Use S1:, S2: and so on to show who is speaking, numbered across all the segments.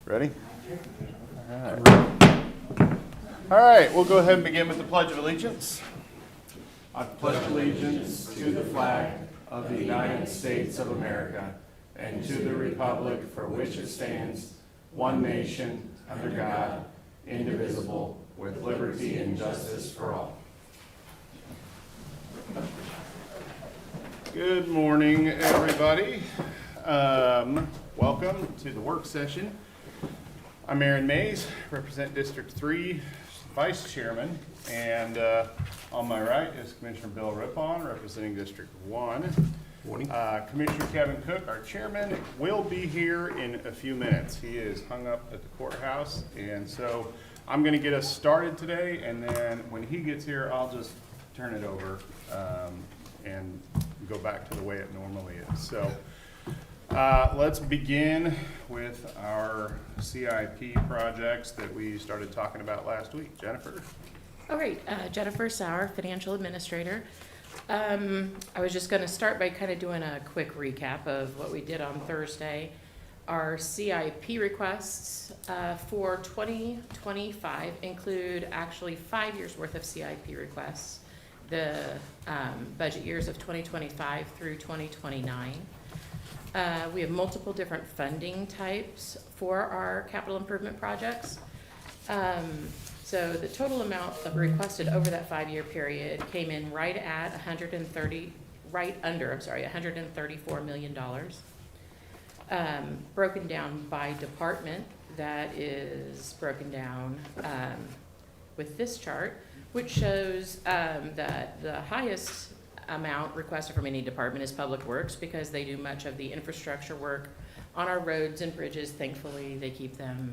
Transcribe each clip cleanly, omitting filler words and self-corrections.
S1: Ready? All right, we'll go ahead and begin with the Pledge of Allegiance.
S2: I pledge allegiance to the flag of the United States of America and to the republic for which it stands, one nation, under God, indivisible, with liberty and justice for all.
S1: Good morning, everybody. Welcome to the work session. I'm Aaron Mays, represent District 3, Vice Chairman, and on my right is Commissioner Bill Rippon, representing District 1.
S2: Morning.
S1: Commissioner Kevin Cook, our chairman, will be here in a few minutes. He is hung up at the courthouse, and so I'm going to get us started today, and then when he gets here, I'll just turn it over and go back to the way it normally is. So let's begin with our CIP projects that we started talking about last week. Jennifer?
S3: All right, Jennifer Sauer, Financial Administrator. I was just going to start by kind of doing a quick recap of what we did on Thursday. Our CIP requests for 2025 include actually 5 years worth of CIP requests. The budget years of 2025 through 2029. We have multiple different funding types for our capital improvement projects. So the total amount of requested over that 5-year period came in right under $134 million. Broken down by department, that is broken down with this chart, which shows that the highest amount requested from any department is Public Works, because they do much of the infrastructure work on our roads and bridges. Thankfully, they keep them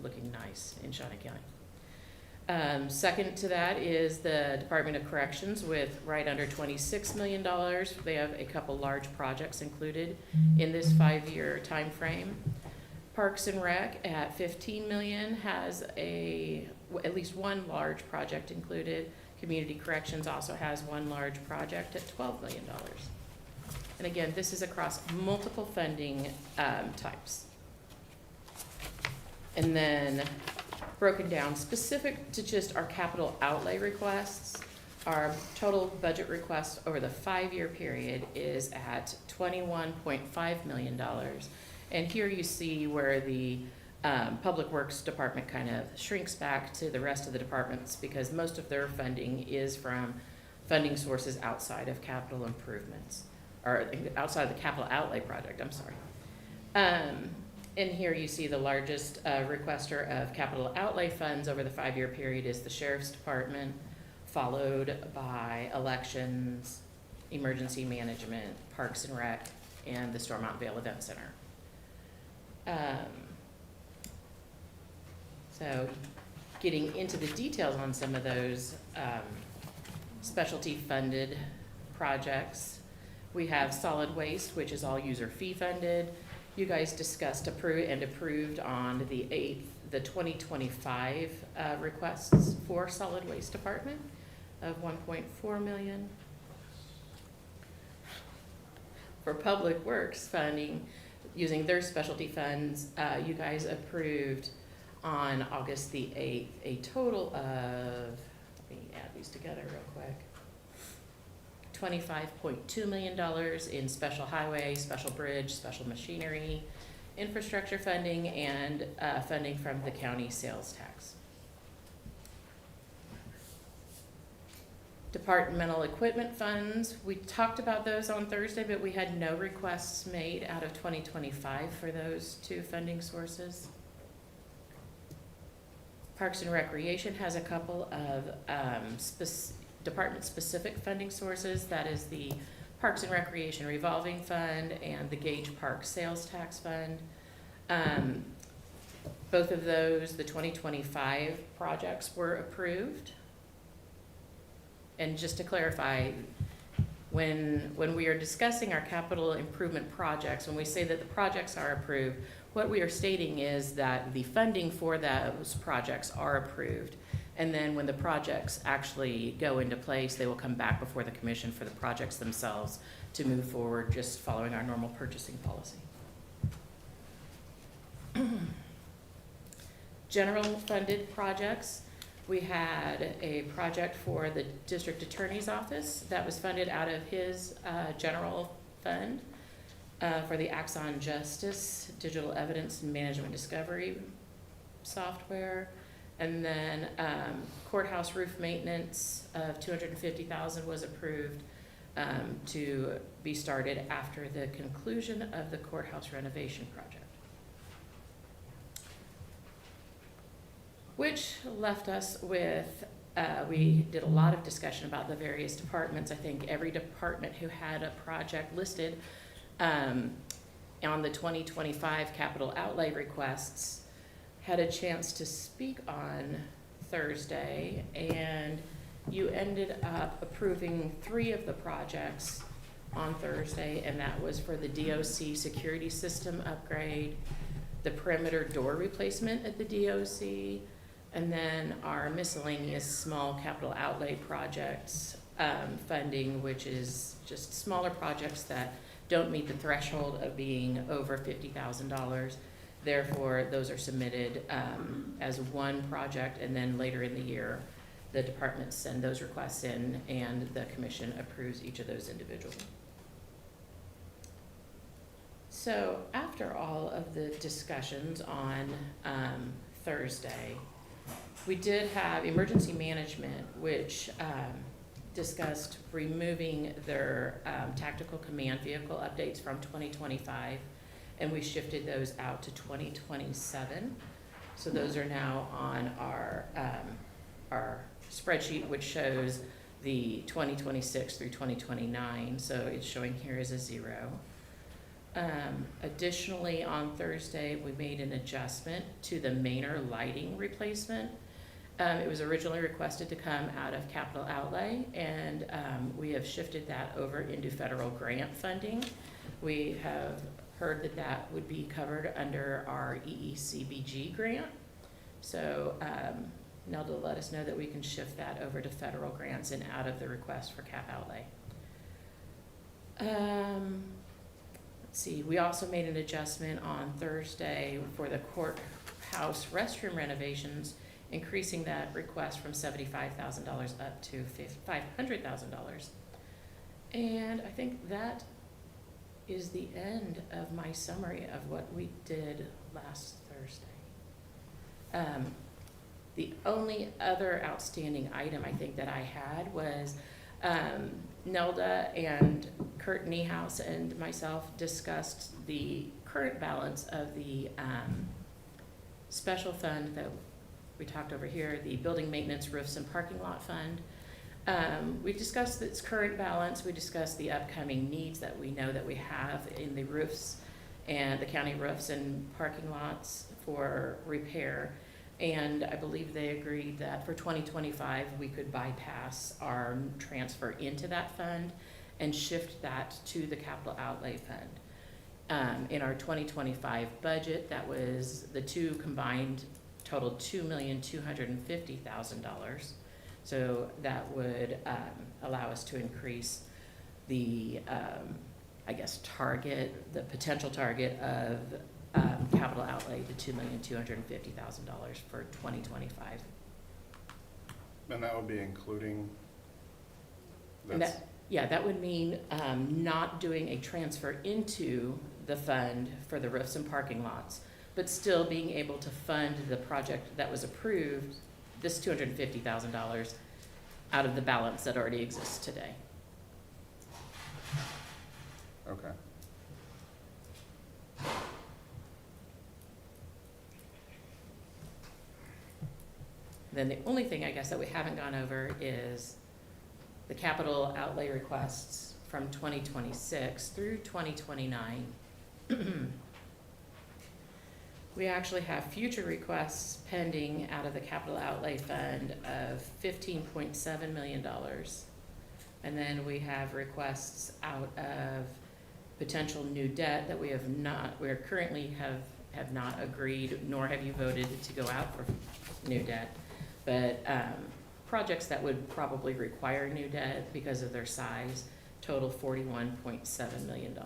S3: looking nice in Shawnee County. Second to that is the Department of Corrections with right under $26 million. They have a couple large projects included in this 5-year time frame. Parks and Rec at $15 million has at least one large project included. Community Corrections also has one large project at $12 million. And again, this is across multiple funding types. And then broken down specific to just our capital outlay requests, our total budget request over the 5-year period is at $21.5 million. And here you see where the Public Works Department kind of shrinks back to the rest of the departments, because most of their funding is from funding sources outside of capital improvements, or outside of the capital outlay project, I'm sorry. And here you see the largest requester of capital outlay funds over the 5-year period is the Sheriff's Department, followed by Elections, Emergency Management, Parks and Rec, and the Stormont Vale Event Center. So getting into the details on some of those specialty funded projects, we have solid waste, which is all user fee funded. You guys discussed and approved on the 8th, the 2025 requests for solid waste department of $1.4 million. For Public Works funding, using their specialty funds, you guys approved on August the 8th a total of, let me add these together real quick, $25.2 million in special highway, special bridge, special machinery, infrastructure funding, and funding from the county sales tax. Departmental equipment funds, we talked about those on Thursday, but we had no requests made out of 2025 for those two funding sources. Parks and Recreation has a couple of department-specific funding sources. That is the Parks and Recreation Revolving Fund and the Gage Park Sales Tax Fund. Both of those, the 2025 projects were approved. And just to clarify, when we are discussing our capital improvement projects, when we say that the projects are approved, what we are stating is that the funding for those projects are approved. And then when the projects actually go into place, they will come back before the commission for the projects themselves to move forward, just following our normal purchasing policy. general funded projects. We had a project for the district attorney's office that was funded out of his general fund for the Axon Justice Digital Evidence Management Discovery software. And then courthouse roof maintenance of $250,000 was approved to be started after the conclusion of the courthouse renovation project. Which left us with, we did a lot of discussion about the various departments. I think every department who had a project listed on the 2025 capital outlay requests had a chance to speak on Thursday, and you ended up approving 3 of the projects on Thursday, and that was for the DOC security system upgrade, the perimeter door replacement at the DOC, and then our miscellaneous small capital outlay projects funding, which is just smaller projects that don't meet the threshold of being over $50,000. Therefore, those are submitted as one project, and then later in the year, the departments send those requests in, and the commission approves each of those individually. So after all of the discussions on Thursday, we did have emergency management, which discussed removing their tactical command vehicle updates from 2025, and we shifted those out to 2027. So those are now on our spreadsheet, which shows the 2026 through 2029. So it's showing here as a 0. Additionally, on Thursday, we made an adjustment to the Manor lighting replacement. It was originally requested to come out of capital outlay, and we have shifted that over into federal grant funding. We have heard that that would be covered under our EECBG grant. So Nelda let us know that we can shift that over to federal grants and out of the request for cap outlay. Let's see, we also made an adjustment on Thursday for the courthouse restroom renovations, increasing that request from $75,000 up to $500,000. And I think that is the end of my summary of what we did last Thursday. The only other outstanding item I think that I had was Nelda and Kurt Niehaus and myself discussed the current balance of the special fund that we talked over here, the building maintenance, roofs, and parking lot fund. We discussed its current balance. We discussed the upcoming needs that we know that we have in the roofs and the county roofs and parking lots for repair. And I believe they agreed that for 2025, we could bypass our transfer into that fund and shift that to the capital outlay fund. In our 2025 budget, that was the two combined totaled $2,250,000. So that would allow us to increase the, I guess, target, the potential target of capital outlay to $2,250,000 for 2025.
S1: And that would be including,
S3: And that, yeah, that would mean not doing a transfer into the fund for the roofs and parking lots, but still being able to fund the project that was approved, this $250,000, out of the balance that already exists today.
S1: okay.
S3: Then the only thing I guess that we haven't gone over is the capital outlay requests from 2026 through 2029. We actually have future requests pending out of the capital outlay fund of $15.7 million. And then we have requests out of potential new debt that we currently have not agreed, nor have you voted to go out for new debt. But projects that would probably require new debt because of their size total $41.7 million.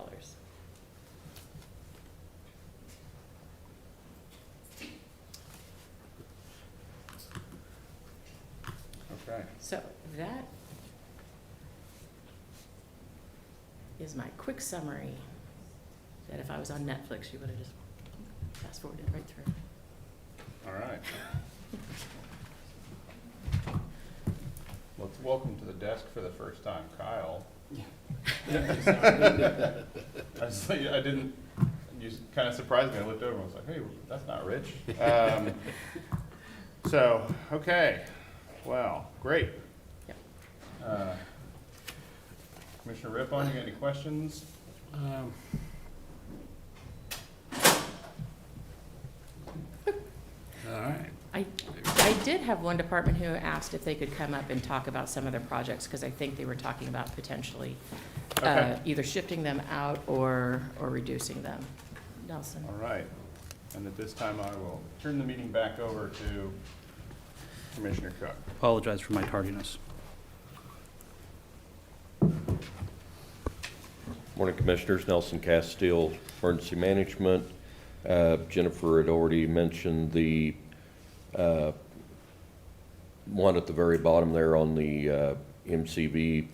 S1: right.
S3: So that is my quick summary, that if I was on Netflix, you would have just fast forwarded right through.
S1: All right. Let's welcome to the desk for the first time, Kyle. I didn't, you kind of surprised me. I looked over and was like, hey, that's not Rich. Okay, well, great.
S3: Yep.
S1: Commissioner Rippon, you got any questions?
S4: All right.
S3: I did have one department who asked if they could come up and talk about some of their projects, because I think they were talking about potentially
S1: Okay.
S3: either shifting them out or reducing them. Nelson?
S1: All right. And at this time, I will turn the meeting back over to Commissioner Cook.
S4: Apologize for my tardiness.
S5: Morning, Commissioners. Nelson Castile, Emergency Management. Jennifer had already mentioned the one at the very bottom there on the MCV.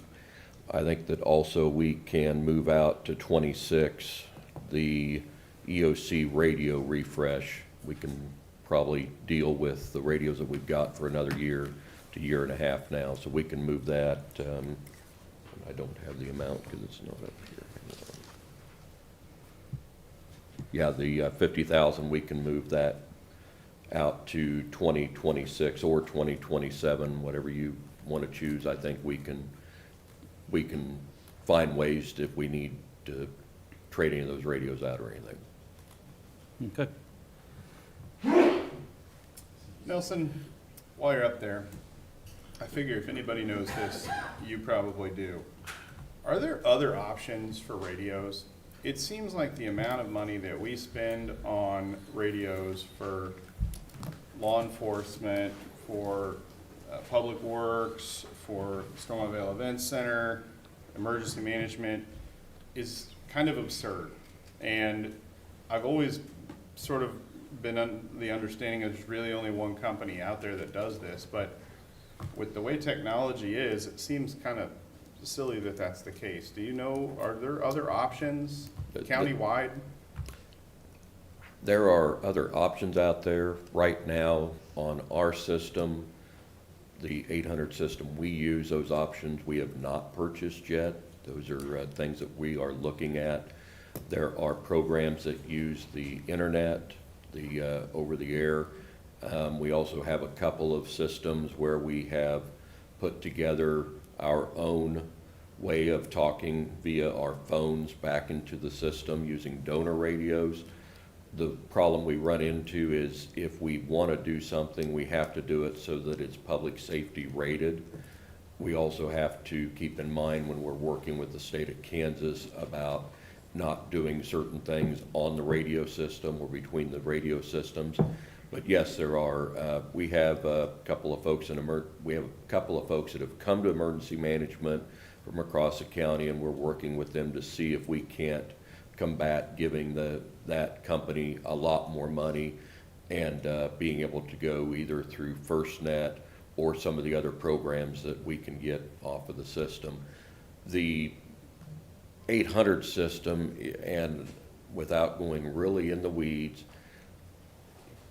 S5: I think that also we can move out to 26, the EOC radio refresh. We can probably deal with the radios that we've got for another year to year and a half now, so we can move that. I don't have the amount because it's not up here. Yeah, the 50,000, we can move that out to 2026 or 2027, whatever you want to choose. I think we can find ways if we need to trade any of those radios out or anything.
S4: Okay.
S1: Nelson, while you're up there, I figure if anybody knows this, you probably do. Are there other options for radios? It seems like the amount of money that we spend on radios for law enforcement, for public works, for Stormont Event Center, emergency management is kind of absurd. And I've always sort of been on the understanding there's really only one company out there that does this, but with the way technology is, it seems kind of silly that that's the case. Do you know, are there other options countywide?
S5: There are other options out there right now on our system. The 800 system we use, those options we have not purchased yet. Those are things that we are looking at. There are programs that use the internet, the over the air. We also have a couple of systems where we have put together our own way of talking via our phones back into the system using donor radios. The problem we run into is if we want to do something, we have to do it so that it's public safety rated. We also have to keep in mind when we're working with the state of Kansas about not doing certain things on the radio system or between the radio systems. But yes, there are. We have a couple of folks that have come to emergency management from across the county, and we're working with them to see if we can't combat giving that company a lot more money and being able to go either through FirstNet or some of the other programs that we can get off of the system. The 800 system, and without going really in the weeds,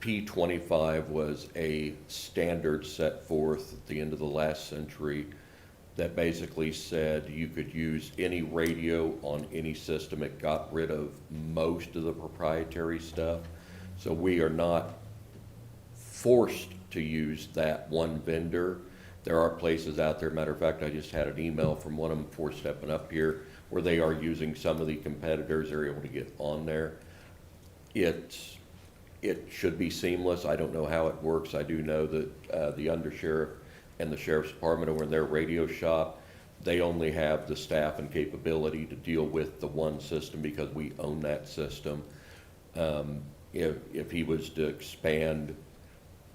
S5: P25 was a standard set forth at the end of the last century that basically said you could use any radio on any system. It got rid of most of the proprietary stuff. So we are not forced to use that one vendor. There are places out there, matter of fact, I just had an email from one of them before stepping up here, where they are using some of the competitors. They're able to get on there. It should be seamless. I don't know how it works. I do know that the undersheriff and the sheriff's department over in their radio shop, they only have the staff and capability to deal with the one system because we own that system. If he was to expand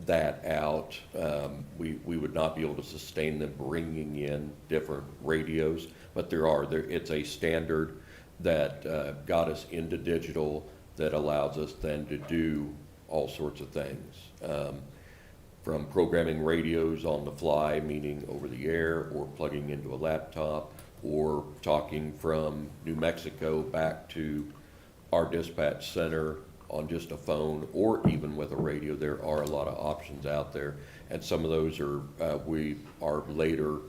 S5: that out, we would not be able to sustain them bringing in different radios, but it's a standard that got us into digital that allows us then to do all sorts of things. from programming radios on the fly, meaning over the air, or plugging into a laptop, or talking from New Mexico back to our dispatch center on just a phone, or even with a radio. There are a lot of options out there, and some of those are, we are later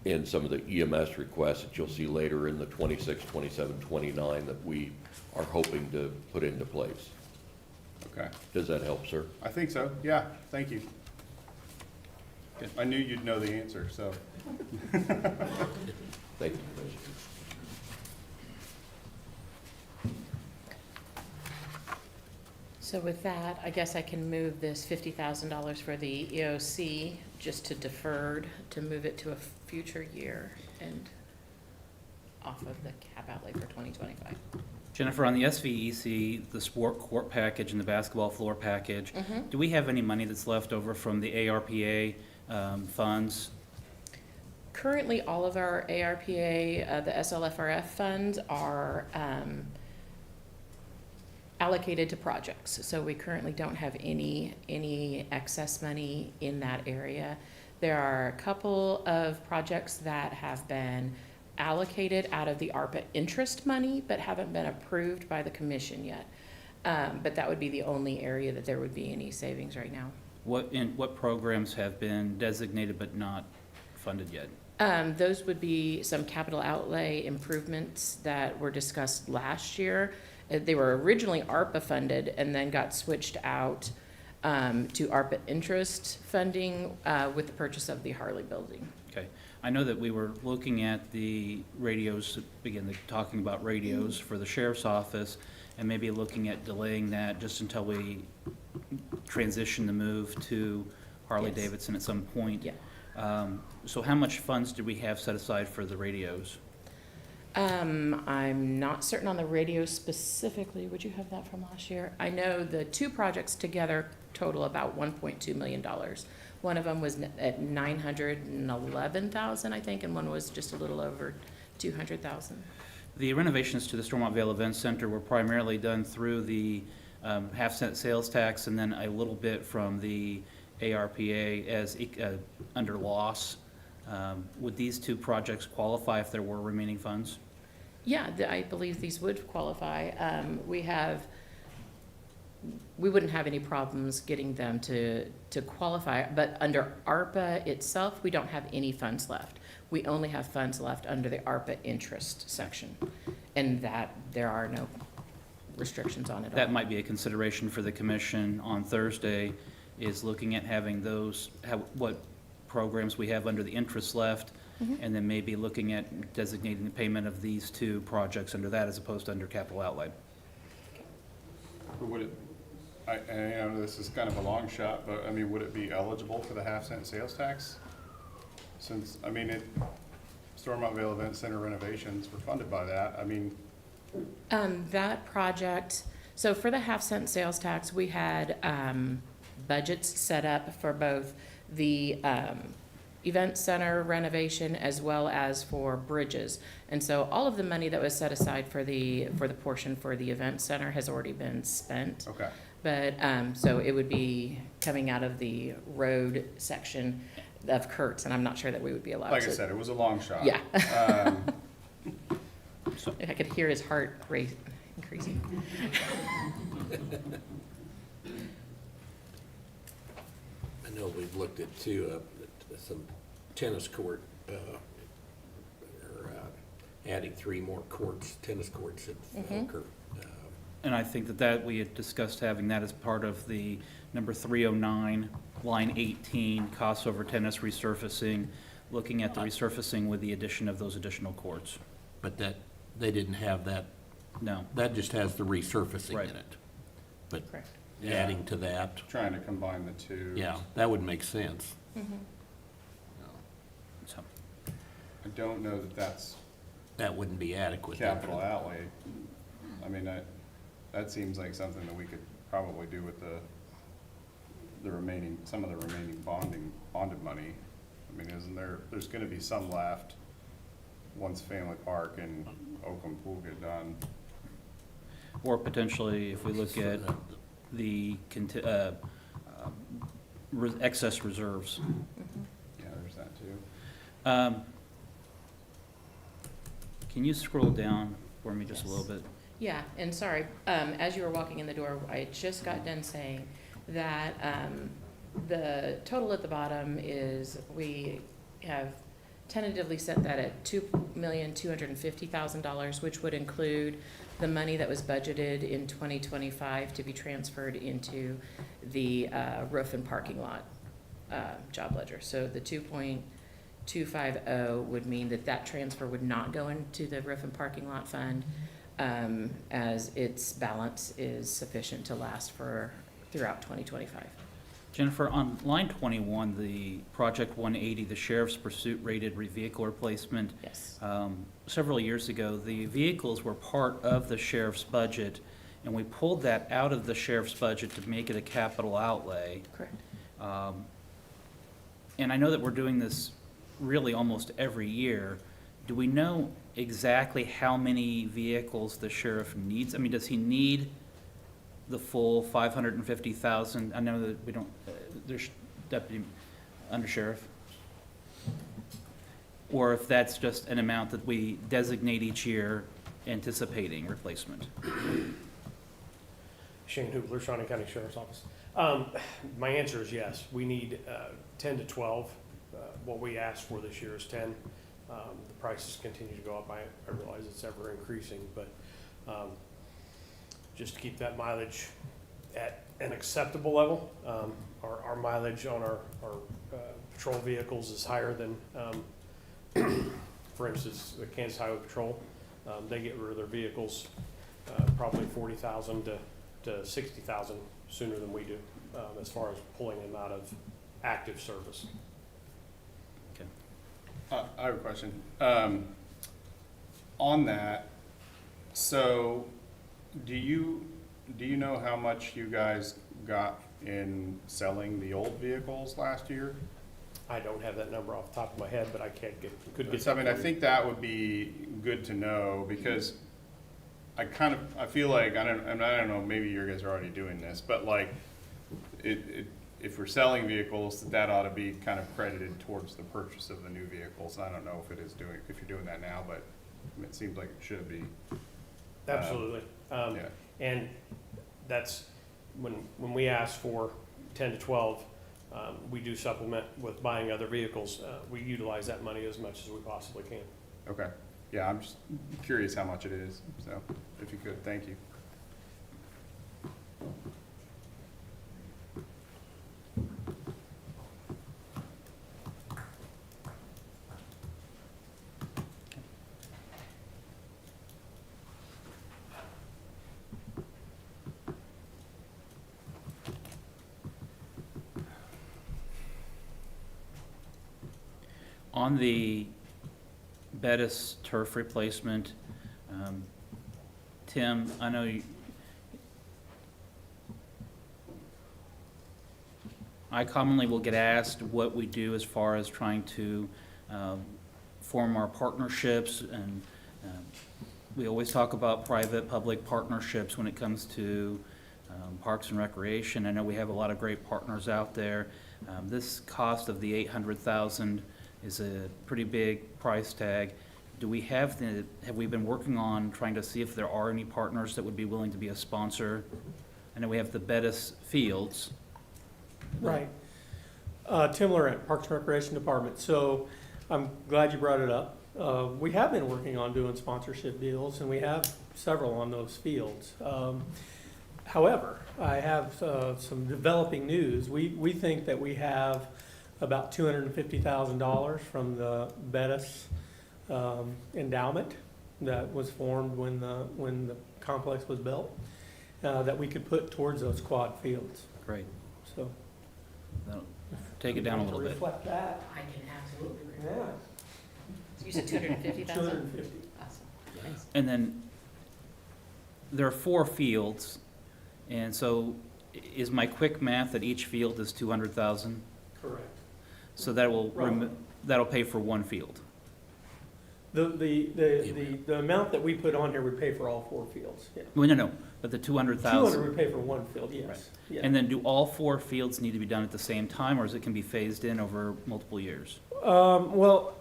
S5: in some of the EMS requests that you'll see later in the 26, 27, 29 that we are hoping to put into place.
S1: Okay,
S5: Does that help, sir?
S1: I think so, yeah, thank you. I knew you'd know the answer, so.
S5: Thank you, Commissioner.
S3: So with that, I guess I can move this $50,000 for the EOC just to deferred, to move it to a future year and off of the cap outlay for 2025.
S4: Jennifer, on the SVEC, the sport court package and the basketball floor package,
S3: Mhm.
S4: do we have any money that's left over from the ARPA funds?
S3: Currently, all of our ARPA, the SLFRF funds are allocated to projects. So we currently don't have any excess money in that area. There are a couple of projects that have been allocated out of the ARPA interest money, but haven't been approved by the commission yet. But that would be the only area that there would be any savings right now.
S4: What programs have been designated but not funded yet?
S3: Those would be some capital outlay improvements that were discussed last year. They were originally ARPA funded and then got switched out to ARPA interest funding with the purchase of the Harley building.
S4: Okay. I know that we were looking at the radios, talking about radios for the sheriff's office, and maybe looking at delaying that just until we transition the move to Harley
S3: Yes.
S4: Davidson at some point.
S3: Yeah.
S4: So how much funds do we have set aside for the radios?
S3: I'm not certain on the radio specifically. Would you have that from last year? I know the two projects together total about $1.2 million. One of them was at $911,000, I think, and one was just a little over $200,000.
S4: The renovations to the Stormont Vale Event Center were primarily done through the half-cent sales tax and then a little bit from the ARPA as under loss. Would these two projects qualify if there were remaining funds?
S3: Yeah, I believe these would qualify. We wouldn't have any problems getting them to qualify, but under ARPA itself, we don't have any funds left. We only have funds left under the ARPA interest section, and that there are no restrictions on it.
S4: That might be a consideration for the commission on Thursday, is looking at having those, what programs we have under the interest left, and then maybe looking at designating the payment of these two projects under that as opposed to under capital outlay.
S1: But would it, I know this is kind of a long shot, but I mean, would it be eligible for the half-cent sales tax? Since, I mean, Stormont Vale Event Center renovations were funded by that, I mean.
S3: That project, so for the half-cent sales tax, we had budgets set up for both the event center renovation as well as for bridges. And so all of the money that was set aside for the portion for the event center has already been spent.
S1: Okay.
S3: But, so it would be coming out of the road section of Kurtz, and I'm not sure that we would be allowed to.
S1: Like I said, it was a long shot.
S3: Yeah.
S4: So,
S3: I could hear his heart rate increasing.
S6: I know we've looked at some tennis court, adding 3 more courts, tennis courts at Falkirk.
S4: and I think that we had discussed having that as part of the number 309, line 18, costs over tennis resurfacing, looking at the resurfacing with the addition of those additional courts.
S6: But they didn't have that,
S4: No.
S6: that just has the resurfacing
S4: Right.
S6: in it. But
S3: Correct.
S6: adding to that,
S1: Trying to combine the two.
S6: yeah, that would make sense.
S4: So,
S1: I don't know that that's
S6: That wouldn't be adequate. then.
S1: capital outlay. I mean, that seems like something that we could probably do with the remaining, some of the remaining bonded money. I mean, there's gonna be some left once Family Park and Oakland Pool get done.
S4: or potentially, if we look at the excess reserves.
S1: Yeah, there's that too.
S4: Can you scroll down for me just a
S3: Yes.
S4: little bit?
S3: Yeah, and sorry, as you were walking in the door, I just got done saying that the total at the bottom is, we have tentatively set that at $2,250,000, which would include the money that was budgeted in 2025 to be transferred into the roof and parking lot job ledger. So the 2.250 would mean that that transfer would not go into the roof and parking lot fund, as its balance is sufficient to last for throughout 2025.
S4: Jennifer, on line 21, the Project 180, the Sheriff's Pursuit Rated Vehicle Replacement,
S3: Yes.
S4: several years ago, the vehicles were part of the sheriff's budget, and we pulled that out of the sheriff's budget to make it a capital outlay.
S3: Correct.
S4: And I know that we're doing this really almost every year. Do we know exactly how many vehicles the sheriff needs? I mean, does he need the full 550,000? I know that we don't, there's deputy undersheriff. Or if that's just an amount that we designate each year anticipating replacement.
S7: Shane Hoopler, Shawnee County Sheriff's Office. My answer is yes. We need 10 to 12. What we asked for this year is 10. The prices continue to go up. I realize it's ever increasing, but just to keep that mileage at an acceptable level. Our mileage on our patrol vehicles is higher than, for instance, the Kansas Highway Patrol. They get rid of their vehicles probably 40,000 to 60,000 sooner than we do, as far as pulling them out of active service.
S1: I have a question. On that, so do you know how much you guys got in selling the old vehicles last year?
S7: I don't have that number off the top of my head, but I could get.
S1: So, I mean, I think that would be good to know, because I feel like, I don't know, maybe you guys are already doing this, but like, if we're selling vehicles, that ought to be kind of credited towards the purchase of the new vehicles. I don't know if you're doing that now, but it seems like it should be.
S7: Absolutely.
S1: Yeah.
S7: And that's, when we ask for 10 to 12, we do supplement with buying other vehicles. We utilize that money as much as we possibly can.
S1: Okay. Yeah, I'm just curious how much it is, so if you could, thank you.
S4: On the Bettis turf replacement, Tim, I know I commonly will get asked what we do as far as trying to form our partnerships, and we always talk about private-public partnerships when it comes to Parks and Recreation. I know we have a lot of great partners out there. This cost of the $800,000 is a pretty big price tag. Do we have we been working on trying to see if there are any partners that would be willing to be a sponsor? I know we have the Bettis Fields.
S8: Right. Tim Laurent, Parks and Recreation Department. So I'm glad you brought it up. We have been working on doing sponsorship deals, and we have several on those fields. However, I have some developing news. We think that we have about $250,000 from the Bettis endowment that was formed when the complex was built, that we could put towards those quad fields.
S4: Great.
S8: So
S4: That'll take it down a little bit.
S8: Reflect that.
S3: I can absolutely.
S8: Yeah.
S3: You said 250,000?
S8: 250.
S3: Awesome. Nice.
S4: And then there are 4 fields, and so is my quick math that each field is 200,000?
S8: Correct.
S4: So that will
S8: Roughly.
S4: that'll pay for 1 field.
S8: The amount that we put on here would pay for all 4 fields, yeah.
S4: Well, no, but the 200,000.
S8: 200 would pay for 1 field, yes.
S4: Right.
S8: Yeah.
S4: And then do all 4 fields need to be done at the same time, or is it can be phased in over multiple years?
S8: Well,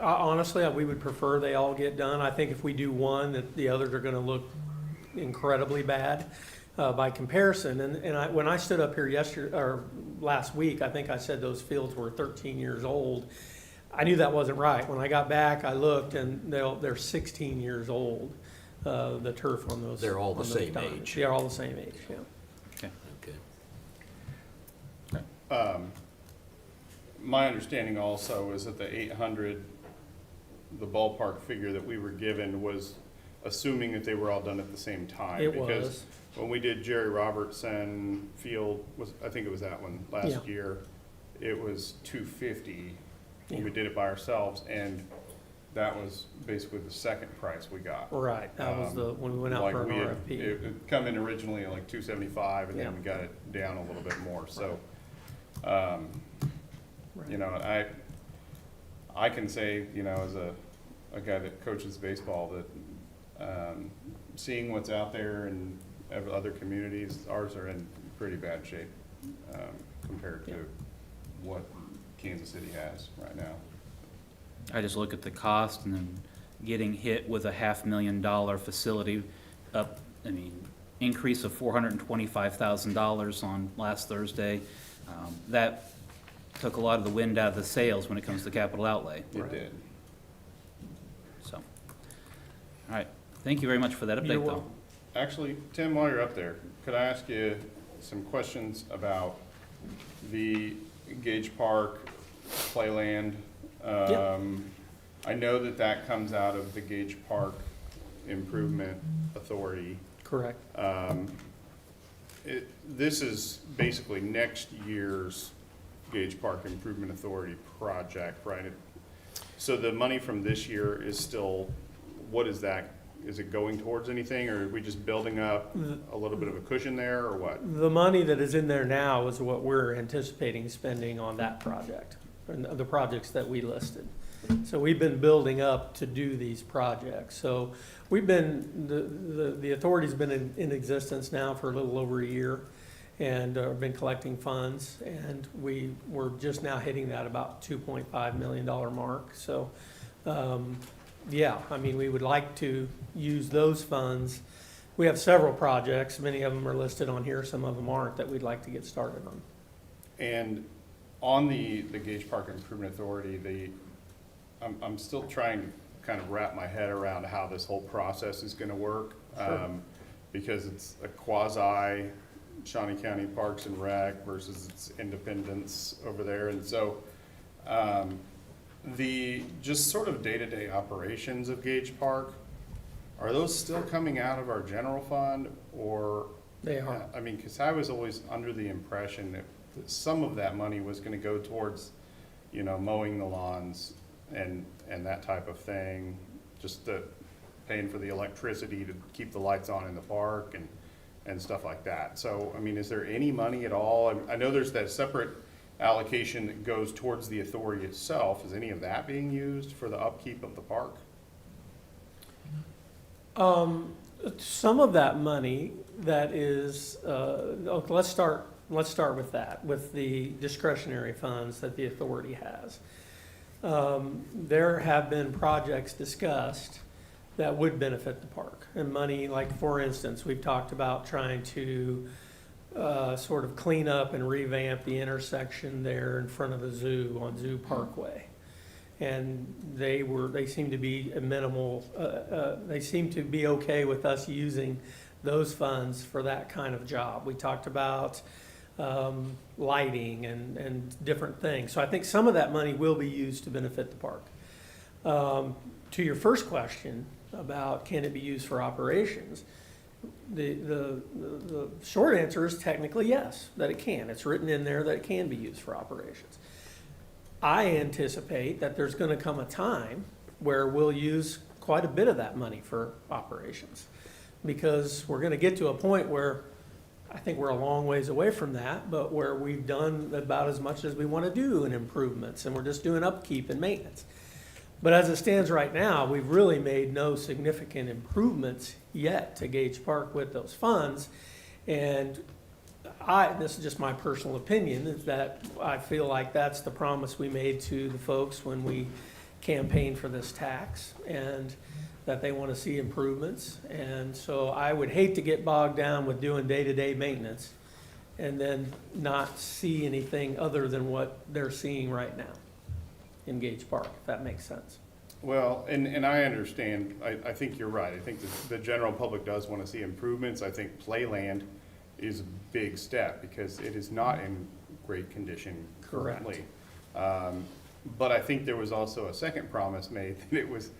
S8: honestly, we would prefer they all get done. I think if we do one, that the others are gonna look incredibly bad by comparison. And when I stood up here last week, I think I said those fields were 13 years old. I knew that wasn't right. When I got back, I looked, and they're 16 years old, the turf on those.
S6: They're all the
S8: on those
S6: same
S8: diamonds.
S6: age.
S8: They're all the same age, yeah.
S6: Okay.
S1: My understanding also is that the 800, the ballpark figure that we were given was assuming that they were all done at the same time.
S8: It
S1: Because
S8: was.
S1: when we did Jerry Robertson Field, I think it was that one last
S8: Yeah.
S1: year, it was 250.
S8: Yeah.
S1: We did it by ourselves, and that was basically the second price we got.
S8: Right, that was when we went out
S1: Like
S8: for an
S1: we had-
S8: RFP.
S1: It had come in originally at like 275, and
S8: Yeah.
S1: then we got it down a little bit more, so,
S8: Right.
S1: you know, I can say, you know, as a guy that coaches baseball, that, seeing what's out there in other communities, ours are in pretty bad shape, compared
S8: Yeah.
S1: to what Kansas City has right now.
S4: I just look at the cost and then getting hit with a $500,000 facility up, I mean, increase of $425,000 on last Thursday. That took a lot of the wind out of the sails when it comes to capital outlay,
S1: It did.
S4: so. All right, thank you very much for that
S8: You're
S4: update, though.
S8: welcome.
S1: Actually, Tim, while you're up there, could I ask you some questions about the Gage Park playland? I know that comes out of the Gage Park Improvement Authority.
S8: Correct.
S1: This is basically next year's Gage Park Improvement Authority project, right? So the money from this year is still, what is that? Is it going towards anything, or are we just building up a little bit of a cushion there, or what?
S8: The money that is in there now is what we're anticipating spending on that project, and the projects that we listed. So we've been building up to do these projects. So we've been, the authority's been in existence now for a little over a year, and been collecting funds, and we're just now hitting that about $2.5 million mark. So, yeah, I mean, we would like to use those funds. We have several projects, many of them are listed on here, some of them aren't, that we'd like to get started on.
S1: And on the Gage Park Improvement Authority, I'm still trying to kind of wrap my head around how this whole process is gonna work.
S8: Sure.
S1: Because it's a quasi Shawnee County Parks and Rec versus its independence over there. And so, the just sort of day-to-day operations of Gage Park, are those still coming out of our general fund, or?
S8: They are.
S1: I mean, because I was always under the impression that some of that money was gonna go towards, you know, mowing the lawns and that type of thing, just paying for the electricity to keep the lights on in the park and stuff like that. So, I mean, is there any money at all? I know there's that separate allocation that goes towards the authority itself. Is any of that being used for the upkeep of the park?
S8: Some of that money that is, let's start with that, with the discretionary funds that the authority has. There have been projects discussed that would benefit the park, and money, like for instance, we've talked about trying to sort of clean up and revamp the intersection there in front of the zoo on Zoo Parkway. And they seem to be minimal, they seem to be okay with us using those funds for that kind of job. We talked about lighting and different things. So I think some of that money will be used to benefit the park. To your first question about can it be used for operations, the short answer is technically yes, that it can. It's written in there that it can be used for operations. I anticipate that there's going to come a time where we'll use quite a bit of that money for operations, because we're going to get to a point where I think we're a long ways away from that, but where we've done about as much as we want to do in improvements, and we're just doing upkeep and maintenance. But as it stands right now, we've really made no significant improvements yet to Gage Park with those funds. And this is just my personal opinion, is that I feel like that's the promise we made to the folks when we campaigned for this tax, and that they want to see improvements. And so I would hate to get bogged down with doing day-to-day maintenance and then not see anything other than what they're seeing right now in Gage Park, if that makes sense.
S1: Well, and I understand, I think you're right. I think the general public does want to see improvements. I think Playland is a big step because it is not in great condition currently. But I think there was also a second promise made that it was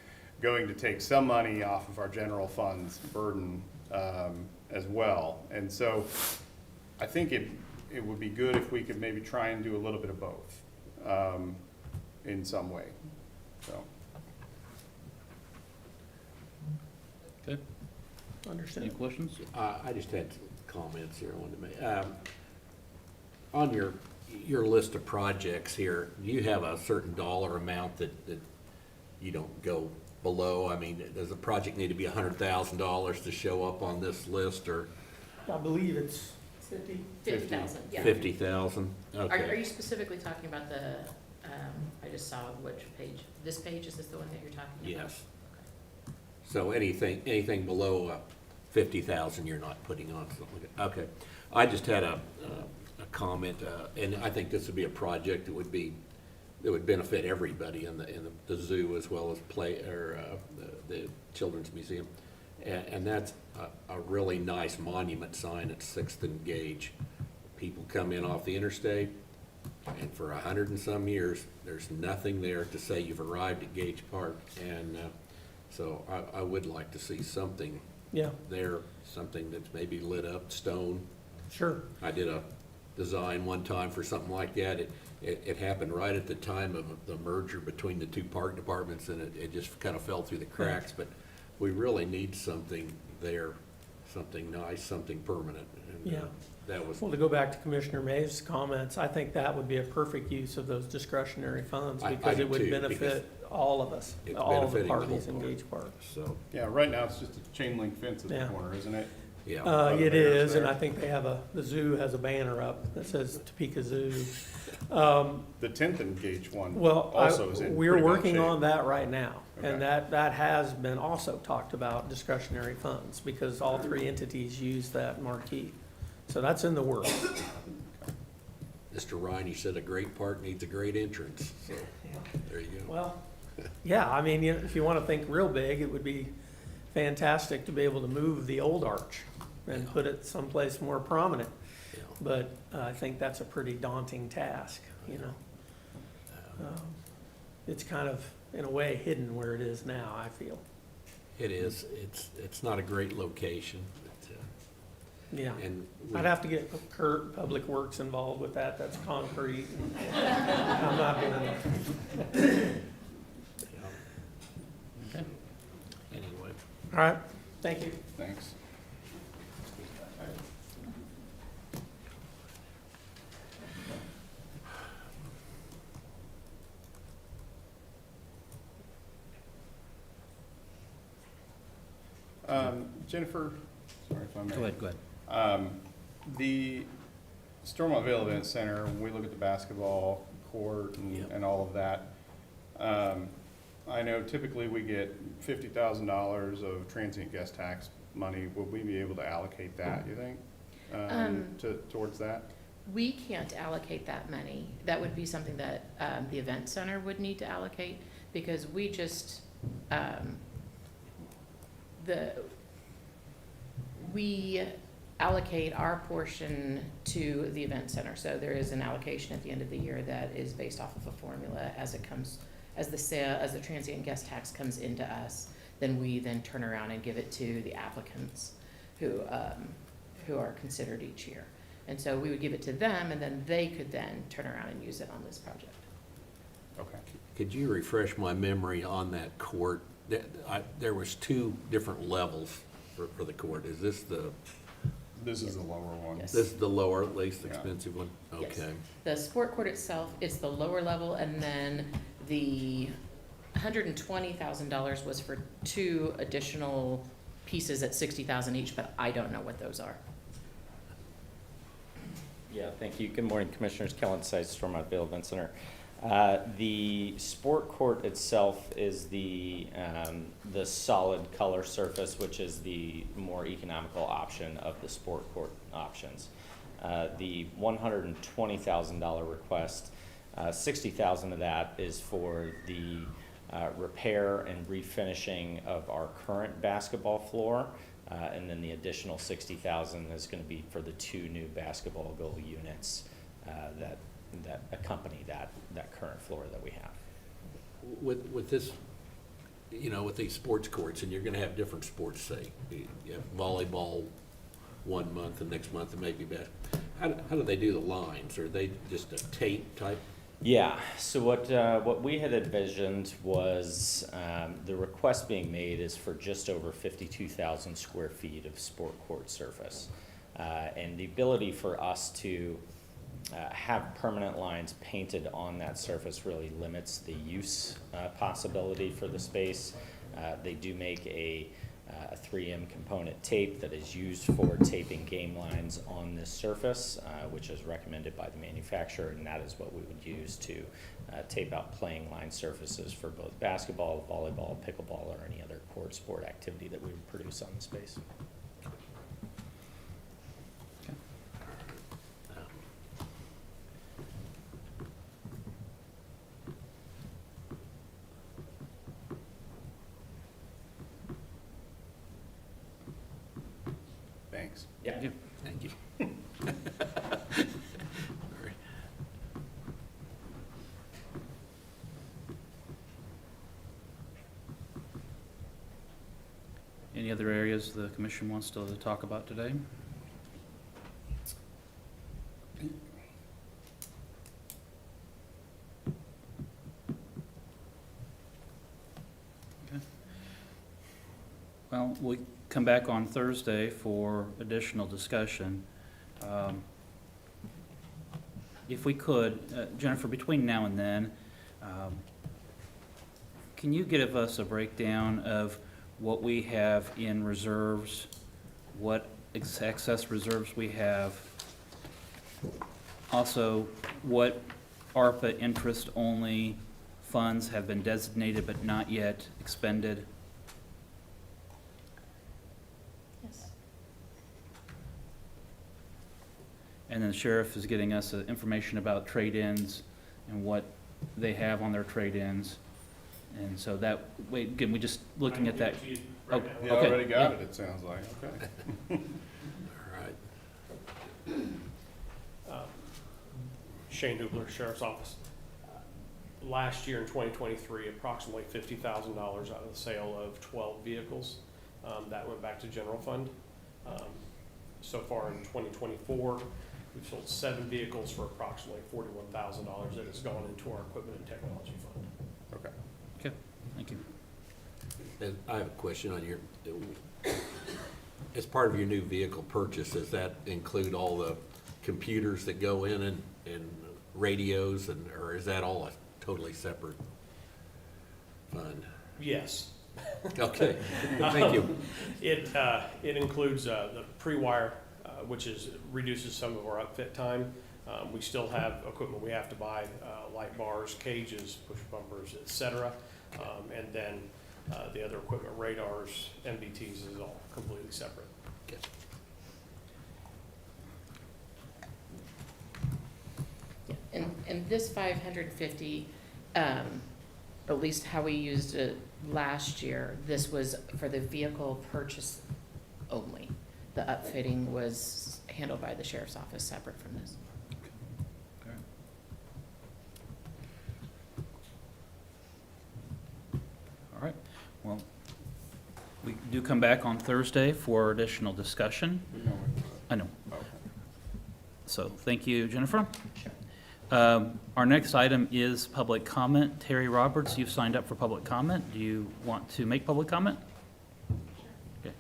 S1: going to take some money off of our general funds burden as well. And so I think it would be good if we could maybe try and do a little bit of both in some way, so.
S4: Okay,
S8: Understand?
S4: any questions?
S6: I just had some comments here I wanted to make. On your list of projects here, do you have a certain dollar amount that you don't go below? I mean, does a project need to be $100,000 to show up on this list, or
S8: I believe it's 50.
S3: 50,000, yeah.
S6: 50,000?
S3: Are
S6: Okay.
S3: you specifically talking about the, I just saw which page, this page, is this the one that you're talking about?
S6: Yes. So anything below 50,000 you're not putting on something like that? Okay. I just had a comment, and I think this would be a project that would benefit everybody in the zoo as well as the Children's Museum. And that's a really nice monument sign at 6th and Gage. People come in off the interstate, and for 100 and some years, there's nothing there to say you've arrived at Gage Park. And so I would like to see something
S8: Yeah,
S6: there, something that's maybe lit up, stone.
S8: sure.
S6: I did a design one time for something like that. It happened right at the time of the merger between the two park departments, and it just kind of fell through the cracks. But we really need something there, something nice, something permanent. And,
S8: Yeah.
S6: That was,
S8: Well, to go back to Commissioner May's comments, I think that would be a perfect use of those discretionary funds,
S6: I
S8: because
S6: do
S8: it would
S6: too,
S8: benefit all of us,
S6: it's
S8: all of the
S6: benefiting the
S8: parties
S6: whole
S8: in
S6: park.
S8: Gage Park.
S6: so,
S1: Yeah, right now it's just a chain link fence at the
S8: Yeah.
S1: corner, isn't it?
S6: yeah.
S1: the
S8: It
S1: bears
S8: is, and
S1: there.
S8: I think they have the zoo has a banner up that says Topeka Zoo.
S1: The 10th and Gage one
S8: Well,
S1: also is in
S8: we're
S1: pretty bad
S8: working
S1: shape.
S8: on that right now,
S1: Okay.
S8: and that has been also talked about, discretionary funds, because all three entities use that marquee. So that's in the works.
S6: Mr. Ryan, you said a great park needs a great entrance, so there you go.
S8: Well, yeah, I mean, if you want to think real big, it would be fantastic to be able to move the old arch and put it someplace more prominent.
S6: Yeah.
S8: But I think that's a pretty daunting task, you know. It's kind of, in a way, hidden where it is now, I feel.
S6: It is, it's not a great location,
S8: Yeah.
S6: and
S8: I'd have to get Kurt, Public Works involved with that, that's concrete. I'm not doing it.
S6: anyway.
S8: All right, thank you.
S1: Thanks. Jennifer, sorry if I'm.
S4: Go ahead.
S1: The Stormont Vale Event Center, when we look at the basketball court
S6: Yep.
S1: and all of that, I know typically we get $50,000 of transient guest tax money. Will we be able to allocate that, you think, towards that?
S3: We can't allocate that money. That would be something that the event center would need to allocate, because we just, we allocate our portion to the event center. So there is an allocation at the end of the year that is based off of a formula as it comes, as the transient guest tax comes into us, then we then turn around and give it to the applicants who are considered each year. And so we would give it to them, and then they could then turn around and use it on this project.
S1: Okay.
S6: Could you refresh my memory on that court? There was two different levels for the court. Is this
S1: This is the lower one.
S3: Yes.
S6: this is the lower, least
S1: Yeah.
S6: expensive one?
S3: Yes.
S6: Okay.
S3: The sport court itself is the lower level, and then the $120,000 was for 2 additional pieces at 60,000 each, but I don't know what those are.
S9: Yeah, thank you. Good morning, Commissioners. Kellen Seitz, Stormont Vail Event Center. The sport court itself is the solid color surface, which is the more economical option of the sport court options. The $120,000 request, $60,000 of that is for the repair and refinishing of our current basketball floor. And then the additional $60,000 is going to be for the 2 new basketball goal units that accompany that current floor that we have.
S6: With this, with these sports courts, and you're gonna have different sports, say, you have volleyball one month and next month it may be basketball. How do they do the lines? Are they just a tape type?
S9: Yeah, so what we had envisioned was the request being made is for just over 52,000 square feet of sport court surface. And the ability for us to have permanent lines painted on that surface really limits the use possibility for the space. They do make a 3M component tape that is used for taping game lines on this surface, which is recommended by the manufacturer, and that is what we would use to tape out playing line surfaces for both basketball, volleyball, pickleball, or any other court sport activity that we would produce on the space.
S1: Thanks.
S9: Yeah.
S6: Thank you.
S4: Any other areas the commission wants to talk about today? Okay. Well, we come back on Thursday for additional discussion. If we could, Jennifer, between now and then, can you give us a breakdown of what we have in reserves, what excess reserves we have, also what ARPA interest-only funds have been designated but not yet expended?
S3: Yes.
S4: And then the sheriff is getting us information about trade-ins and what they have on their trade-ins. And so that, wait, again, we just looking at that.
S7: Right
S4: Oh,
S7: now.
S1: You
S4: Okay,
S1: already got
S4: yeah.
S1: it, it sounds like, okay.
S6: All right.
S7: Shane Hubler, Sheriff's Office. Last year in 2023, approximately $50,000 out of the sale of 12 vehicles. That went back to general fund. So far in 2024, we've sold 7 vehicles for approximately $41,000 that has gone into our equipment and technology fund.
S1: Okay.
S4: Okay, thank you.
S6: And I have a question on your, as part of your new vehicle purchase, does that include all the computers that go in and radios, or is that all a totally separate fund?
S7: Yes.
S6: Okay, thank you.
S7: It includes the pre-wire, which reduces some of our upfit time. We still have equipment we have to buy, light bars, cages, push bumpers, et cetera. And then the other equipment, radars, MBTs, is all completely separate.
S6: Okay.
S3: Yeah, and this 550, at least how we used it last year, this was for the vehicle purchase only. The upfitting was handled by the sheriff's office separate from this.
S4: Okay. All right, well, we do come back on Thursday for additional discussion.
S1: We know what-
S4: I know.
S1: okay.
S4: So, thank you, Jennifer.
S3: Sure.
S4: Our next item is public comment. Terry Roberts, you've signed up for public comment. Do you want to make public comment? Okay.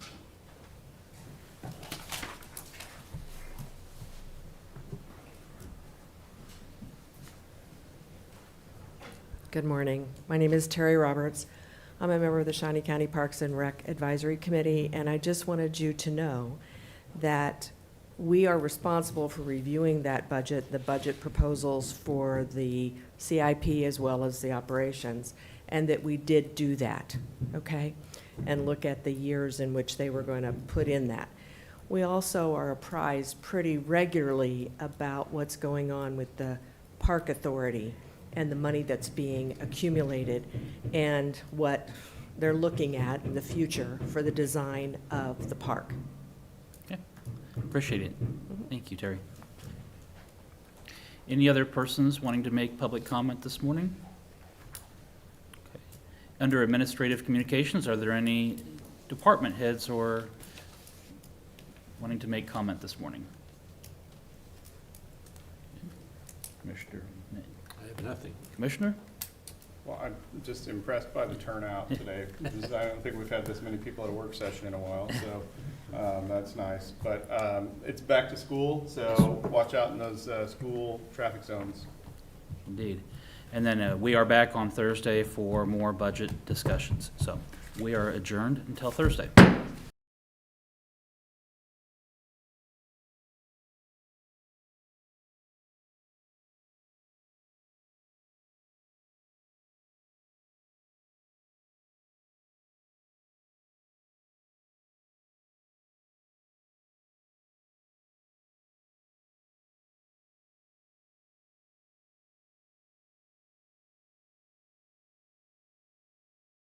S10: Good morning. My name is Terry Roberts. I'm a member of the Shawnee County Parks and Rec Advisory Committee, and I just wanted you to know that we are responsible for reviewing that budget, the budget proposals for the CIP as well as the operations, and that we did do that, okay? And look at the years in which they were going to put in that. We also are apprised pretty regularly about what's going on with the Park Authority and the money that's being accumulated and what they're looking at in the future for the design of the park.
S4: Okay, appreciate it. Thank you, Terry. Any other persons wanting to make public comment this morning? Okay. Under administrative communications, are there any department heads or wanting to make comment this morning? Commissioner?
S6: I have nothing.
S4: Commissioner?
S1: Well, I'm just impressed by the turnout today. I don't think we've had this many people at a work session in a while, so that's nice. But it's back to school, so watch out in those school traffic zones.
S4: Indeed. And then we are back on Thursday for more budget discussions. So we are adjourned until Thursday.